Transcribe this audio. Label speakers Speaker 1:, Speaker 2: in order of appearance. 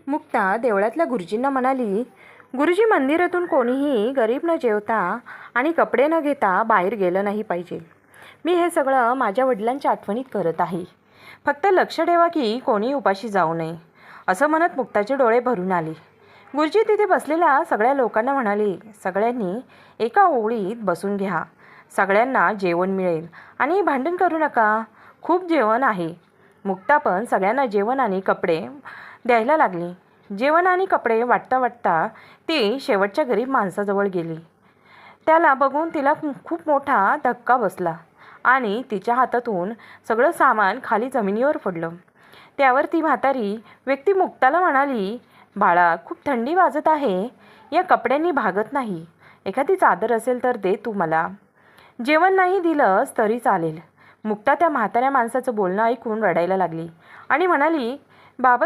Speaker 1: मुक्ता देवळातल्या गुरुजींना म्हणाली, गुरुजी, मंदिरातून कोणीही गरीब न जेवता आणि कपडे न घेता बाहेर गेलं नाही पाहिजे. मी हे सगळं माझ्या वडिलांच्या आठवणीत करत आहे. फक्त लक्ष ठेवा की कोणी उपाशी जाऊ नये. असं म्हणत मुक्ताचे डोळे भरून आले. गुरुजी तिथे बसलेल्या सगळ्या लोकांना म्हणाले, सगळ्यांनी एका ओळीत बसून घ्या. सगळ्यांना जेवण मिळेल आणि भांडण करू नका. खूप जेवण आहे. मुक्ता पण सगळ्यांना जेवण आणि कपडे द्यायला लागली. जेवण आणि कपडे वाटता वाटता ती शेवटच्या गरीब माणसाजवळ गेली. त्याला बघून तिला खूप मोठा धक्का बसला आणि तिच्या हातातून सगळं सामान खाली जमिनीवर पडलं. त्यावर ती म्हातारी व्यक्ती मुक्ताला म्हणाली, बाळा, खूप थंडी वाजत आहे. या कपड्यांनी भागत नाही. एखादी चादर असेल तर दे तू मला. जेवण नाही दिलंस तरी चालेल. मुक्ता त्या म्हाताऱ्या माणसाचं बोलणं ऐकून रडायला लागली आणि म्हणाली, बाबा